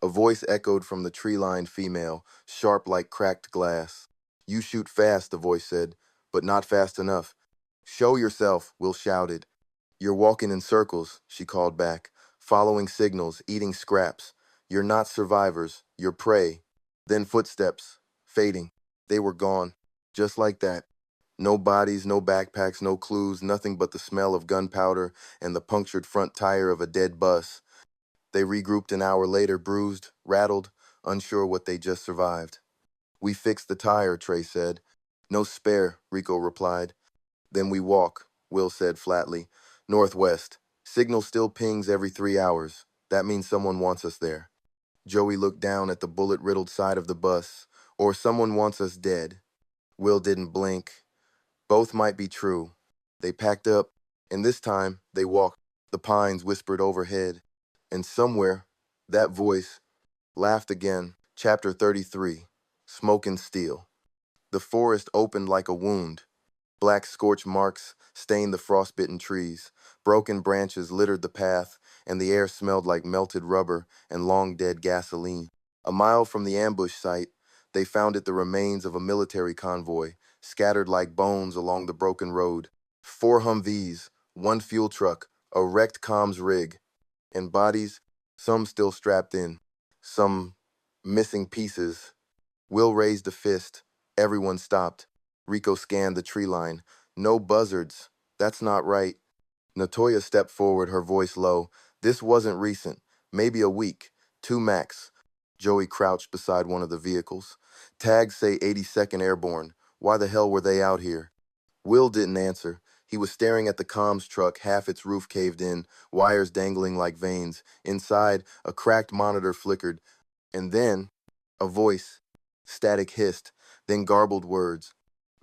A voice echoed from the tree-lined female, sharp like cracked glass. "You shoot fast," the voice said, "but not fast enough." "Show yourself," Will shouted. "You're walking in circles," she called back, following signals, eating scraps. "You're not survivors, you're prey." Then footsteps, fading. They were gone. Just like that. No bodies, no backpacks, no clues, nothing but the smell of gunpowder and the punctured front tire of a dead bus. They regrouped an hour later, bruised, rattled, unsure what they just survived. We fixed the tire, Trey said. No spare, Rico replied. Then we walk, Will said flatly. Northwest. Signal still pings every 3 hours. That means someone wants us there. Joey looked down at the bullet-riddled side of the bus. Or someone wants us dead. Will didn't blink. Both might be true. They packed up, and this time they walked. The pines whispered overhead. And somewhere, that voice laughed again. Chapter 33. Smoke and Steel. The forest opened like a wound. Black scorch marks stained the frostbitten trees. Broken branches littered the path, and the air smelled like melted rubber and long-dead gasoline. A mile from the ambush site, they found it the remains of a military convoy, scattered like bones along the broken road. 4 Humvees, 1 fuel truck, a wrecked comms rig, and bodies, some still strapped in, some missing pieces. Will raised a fist. Everyone stopped. Rico scanned the tree line. No buzzards. That's not right. Natoya stepped forward, her voice low. This wasn't recent. Maybe a week. 2 max. Joey crouched beside one of the vehicles. Tags say 82nd Airborne. Why the hell were they out here? Will didn't answer. He was staring at the comms truck, half its roof caved in, wires dangling like veins. Inside, a cracked monitor flickered. And then, a voice. Static hissed, then garbled words.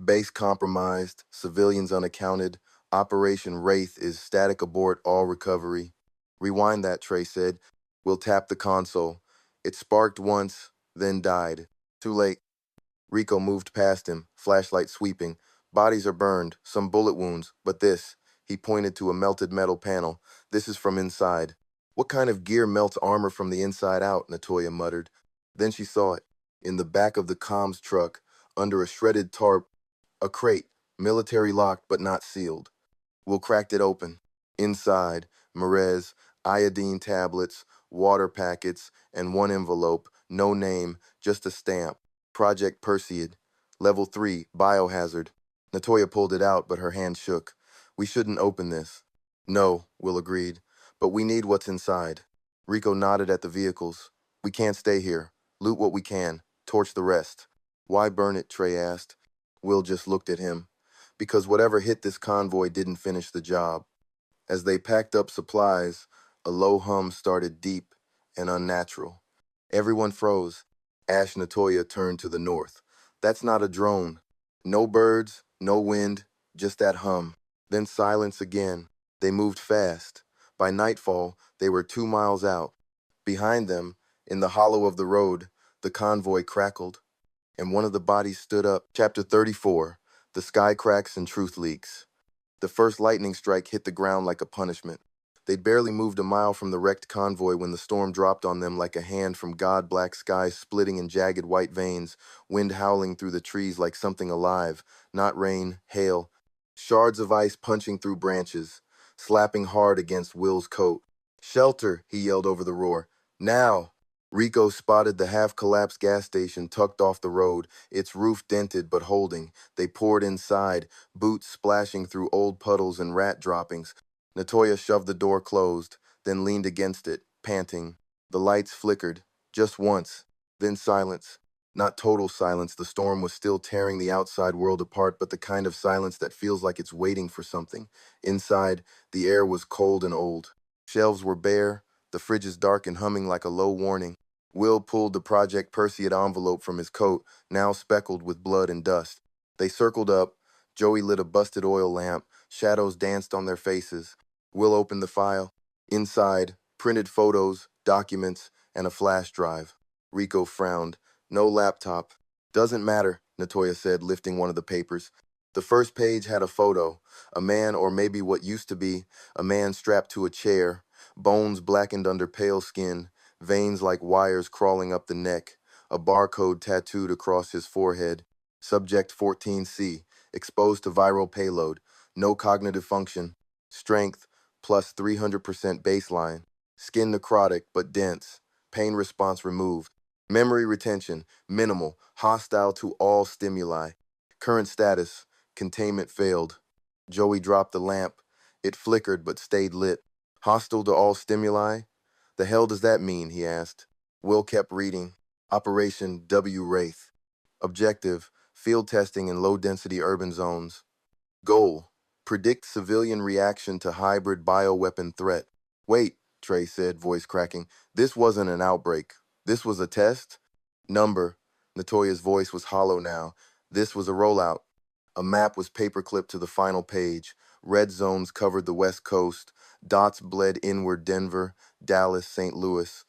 Base compromised, civilians unaccounted. Operation Wraith is static abort all recovery. Rewind that, Trey said. We'll tap the console. It sparked once, then died. Too late. Rico moved past him, flashlight sweeping. Bodies are burned, some bullet wounds, but this. He pointed to a melted metal panel. This is from inside. What kind of gear melts armor from the inside out? Natoya muttered. Then she saw it. In the back of the comms truck, under a shredded tarp, a crate, military locked but not sealed. Will cracked it open. Inside, Merez, iodine tablets, water packets, and 1 envelope, no name, just a stamp. Project Perseid. Level 3, biohazard. Natoya pulled it out, but her hand shook. We shouldn't open this. No, Will agreed, but we need what's inside. Rico nodded at the vehicles. We can't stay here. Loot what we can. Torch the rest. Why burn it? Trey asked. Will just looked at him. Because whatever hit this convoy didn't finish the job. As they packed up supplies, a low hum started deep and unnatural. Everyone froze. Ash Natoya turned to the north. That's not a drone. No birds, no wind, just that hum. Then silence again. They moved fast. By nightfall, they were 2 miles out. Behind them, in the hollow of the road, the convoy crackled, and one of the bodies stood up. Chapter 34. The Sky Cracks and Truth Leaks. The first lightning strike hit the ground like a punishment. They'd barely moved a mile from the wrecked convoy when the storm dropped on them like a hand from God, black skies splitting in jagged white veins, wind howling through the trees like something alive, not rain, hail. Shards of ice punching through branches, slapping hard against Will's coat. Shelter, he yelled over the roar. Now! Rico spotted the half-collapsed gas station tucked off the road, its roof dented but holding. They poured inside, boots splashing through old puddles and rat droppings. Natoya shoved the door closed, then leaned against it, panting. The lights flickered, just once, then silence. Not total silence, the storm was still tearing the outside world apart, but the kind of silence that feels like it's waiting for something. Inside, the air was cold and old. Shelves were bare, the fridges dark and humming like a low warning. Will pulled the Project Perseid envelope from his coat, now speckled with blood and dust. They circled up. Joey lit a busted oil lamp. Shadows danced on their faces. Will opened the file. Inside, printed photos, documents, and a flash drive. Rico frowned. No laptop. Doesn't matter, Natoya said, lifting one of the papers. The first page had a photo. A man, or maybe what used to be, a man strapped to a chair, bones blackened under pale skin, veins like wires crawling up the neck, a barcode tattooed across his forehead. Subject 14C, exposed to viral payload, no cognitive function, strength plus 300% baseline, skin necrotic but dense, pain response removed, memory retention minimal, hostile to all stimuli, Current status, containment failed. Joey dropped the lamp. It flickered but stayed lit. Hostile to all stimuli? The hell does that mean, he asked. Will kept reading. Operation W. Wraith. Objective, field testing in low-density urban zones. Goal, predict civilian reaction to hybrid bioweapon threat. Wait, Trey said, voice cracking. This wasn't an outbreak. This was a test? Number. Natoya's voice was hollow now. This was a rollout. A map was paperclipped to the final page. Red zones covered the West Coast. Dots bled inward Denver, Dallas, St. Louis.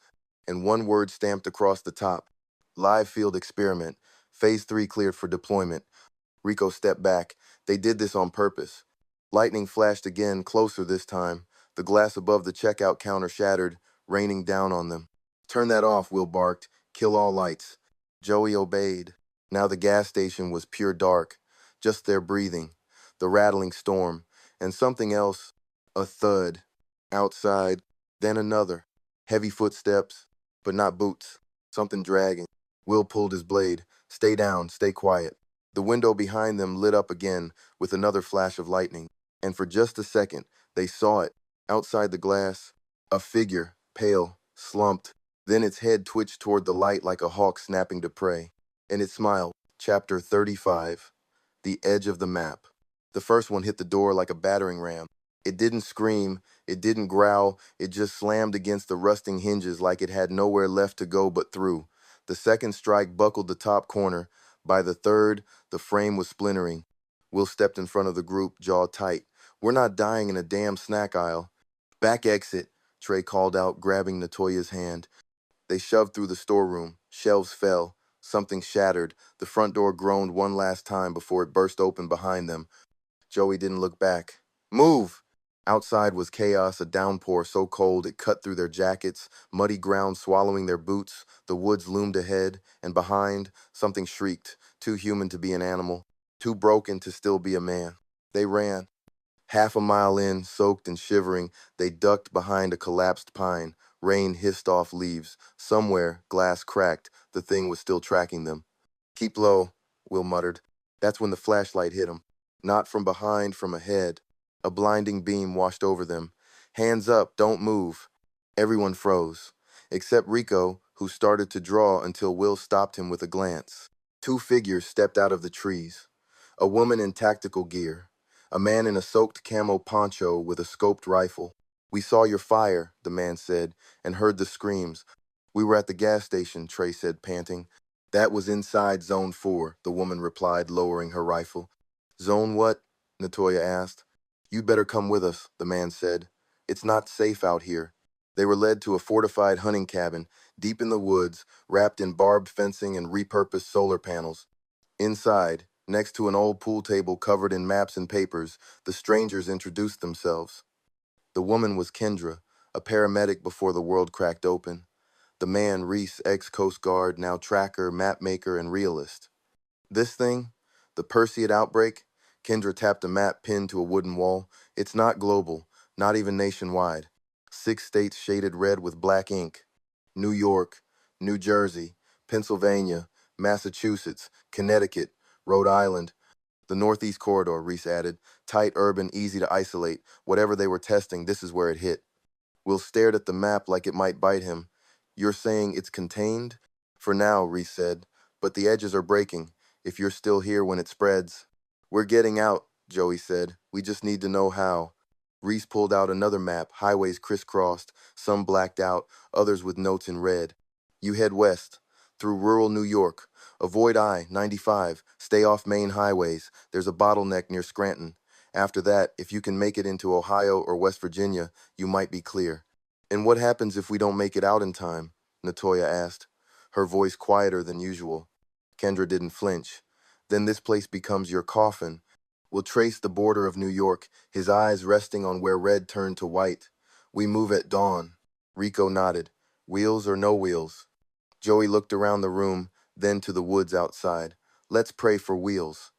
And one word stamped across the top. Live field experiment. Phase 3 cleared for deployment. Rico stepped back. They did this on purpose. Lightning flashed again, closer this time. The glass above the checkout counter shattered, raining down on them. Turn that off, Will barked. Kill all lights. Joey obeyed. Now the gas station was pure dark. Just their breathing, the rattling storm, and something else, a thud. Outside, then another. Heavy footsteps, but not boots. Something dragging. Will pulled his blade. Stay down, stay quiet. The window behind them lit up again with another flash of lightning, and for just a second, they saw it. Outside the glass, a figure, pale, slumped. Then its head twitched toward the light like a hawk snapping to prey, and it smiled. Chapter 35. The edge of the map. The first one hit the door like a battering ram. It didn't scream, it didn't growl, it just slammed against the rusting hinges like it had nowhere left to go but through. The second strike buckled the top corner. By the third, the frame was splintering. Will stepped in front of the group, jaw tight. We're not dying in a damn snack aisle. Back exit, Trey called out, grabbing Natoya's hand. They shoved through the storeroom. Shelves fell. Something shattered. The front door groaned one last time before it burst open behind them. Joey didn't look back. Move! Outside was chaos, a downpour so cold it cut through their jackets, muddy ground swallowing their boots. The woods loomed ahead, and behind, something shrieked, too human to be an animal, too broken to still be a man. They ran. Half a mile in, soaked and shivering, they ducked behind a collapsed pine. Rain hissed off leaves. Somewhere, glass cracked. The thing was still tracking them. Keep low, Will muttered. That's when the flashlight hit him. Not from behind, from ahead. A blinding beam washed over them. Hands up, don't move. Everyone froze, except Rico, who started to draw until Will stopped him with a glance. Two figures stepped out of the trees. A woman in tactical gear. A man in a soaked camo poncho with a scoped rifle. We saw your fire, the man said, and heard the screams. We were at the gas station, Trey said, panting. That was inside Zone 4, the woman replied, lowering her rifle. Zone what? Natoya asked. You'd better come with us, the man said. It's not safe out here. They were led to a fortified hunting cabin, deep in the woods, wrapped in barbed fencing and repurposed solar panels. Inside, next to an old pool table covered in maps and papers, the strangers introduced themselves. The woman was Kendra, a paramedic before the world cracked open. The man, Reese, ex-Coast Guard, now tracker, map maker, and realist. This thing, the Perseid outbreak, Kendra tapped a map pinned to a wooden wall. It's not global, not even nationwide. 6 states shaded red with black ink. New York, New Jersey, Pennsylvania, Massachusetts, Connecticut, Rhode Island. The Northeast Corridor, Reese added. Tight, urban, easy to isolate. Whatever they were testing, this is where it hit. Will stared at the map like it might bite him. You're saying it's contained? For now, Reese said. But the edges are breaking. If you're still here when it spreads. We're getting out, Joey said. We just need to know how. Reese pulled out another map, highways crisscrossed, some blacked out, others with notes in red. You head west, through rural New York. Avoid I-95, stay off main highways. There's a bottleneck near Scranton. After that, if you can make it into Ohio or West Virginia, you might be clear. And what happens if we don't make it out in time? Natoya asked, her voice quieter than usual. Kendra didn't flinch. Then this place becomes your coffin. We'll trace the border of New York, his eyes resting on where red turned to white. We move at dawn. Rico nodded. Wheels or no wheels? Joey looked around the room, then to the woods outside. Let's pray for wheels.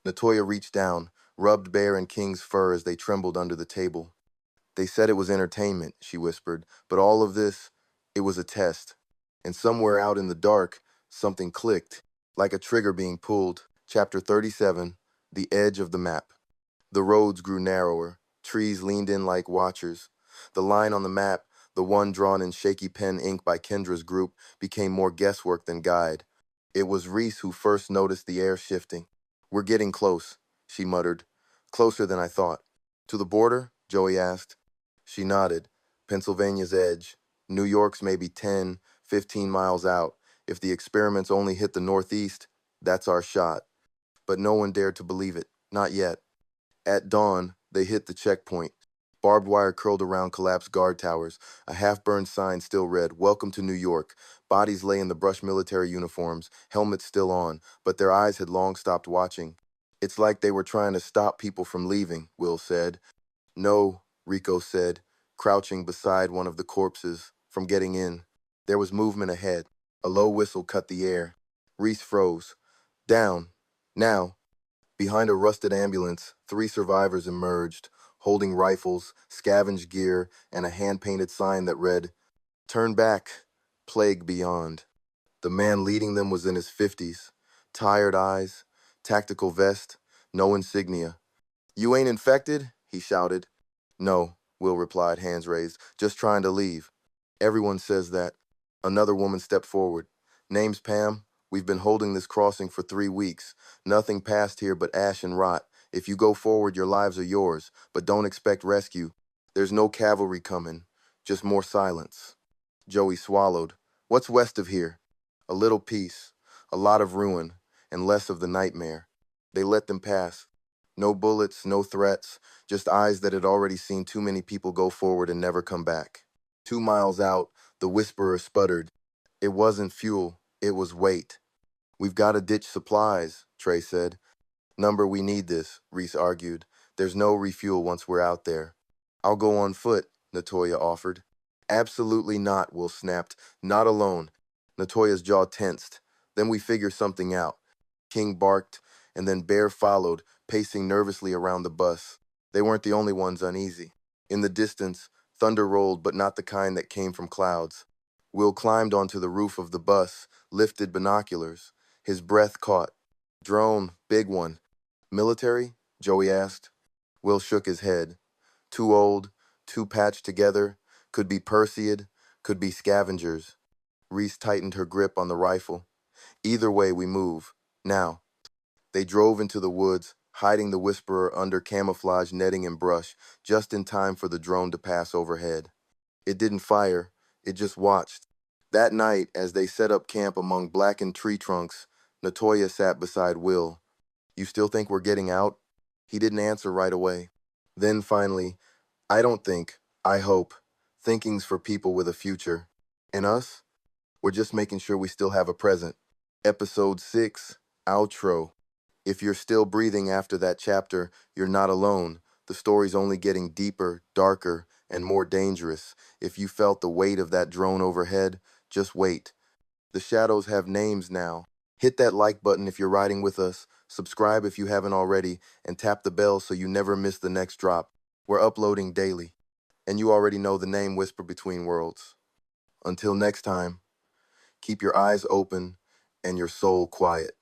Natoya reached down, rubbed Bear and King's fur as they trembled under the table. They said it was entertainment, she whispered, but all of this, it was a test. And somewhere out in the dark, something clicked, like a trigger being pulled. Chapter 37, The Edge of the Map. The roads grew narrower, trees leaned in like watchers. The line on the map, the one drawn in shaky pen ink by Kendra's group, became more guesswork than guide. It was Reese who first noticed the air shifting. "We're getting close," she muttered. "Closer than I thought." "To the border?" Joey asked. She nodded. "Pennsylvania's edge. New York's maybe 10, 15 miles out. If the experiments only hit the northeast, that's our shot." But no one dared to believe it. Not yet. At dawn, they hit the checkpoint. Barbed wire curled around collapsed guard towers. A half-burned sign still read, "Welcome to New York." Bodies lay in the brushed military uniforms, helmets still on, but their eyes had long stopped watching. "It's like they were trying to stop people from leaving," Will said. "No," Rico said, crouching beside one of the corpses, "from getting in." There was movement ahead. A low whistle cut the air. Reese froze. "Down. Now." Behind a rusted ambulance, three survivors emerged, holding rifles, scavenged gear, and a hand-painted sign that read, "Turn back. Plague beyond." The man leading them was in his 50s. Tired eyes, tactical vest, no insignia. "You ain't infected?" he shouted. "No," Will replied, hands raised. "Just trying to leave." "Everyone says that." Another woman stepped forward. "Name's Pam. We've been holding this crossing for 3 weeks. Nothing passed here but ash and rot. If you go forward, your lives are yours, but don't expect rescue. There's no cavalry coming, just more silence." Joey swallowed. "What's west of here?" "A little peace, a lot of ruin, and less of the nightmare." They let them pass. No bullets, no threats, just eyes that had already seen too many people go forward and never come back. 2 miles out, the Whisperer sputtered. "It wasn't fuel, it was weight." "We've got to ditch supplies," Trey said. "Number, we need this," Reese argued. "There's no refuel once we're out there." "I'll go on foot," Natoya offered. "Absolutely not," Will snapped. "Not alone." Natoya's jaw tensed. "Then we figure something out." King barked, and then Bear followed, pacing nervously around the bus. They weren't the only ones uneasy. In the distance, thunder rolled, but not the kind that came from clouds. Will climbed onto the roof of the bus, lifted binoculars. His breath caught. "Drone, big one." "Military?" Joey asked. Will shook his head. "Too old, too patched together. Could be Perseid, could be scavengers." Reese tightened her grip on the rifle. "Either way, we move. Now." They drove into the woods, hiding the Whisperer under camouflage netting and brush, just in time for the drone to pass overhead. It didn't fire, it just watched. That night, as they set up camp among blackened tree trunks, Natoya sat beside Will. "You still think we're getting out?" He didn't answer right away. Then finally, "I don't think, I hope. Thinking's for people with a future. And us? We're just making sure we still have a present." Episode 6, Outro. If you're still breathing after that chapter, you're not alone. The story's only getting deeper, darker, and more dangerous. If you felt the weight of that drone overhead, just wait. The shadows have names now. Hit that like button if you're riding with us, subscribe if you haven't already, and tap the bell so you never miss the next drop. We're uploading daily. And you already know the name Whisper Between Worlds. Until next time, keep your eyes open and your soul quiet.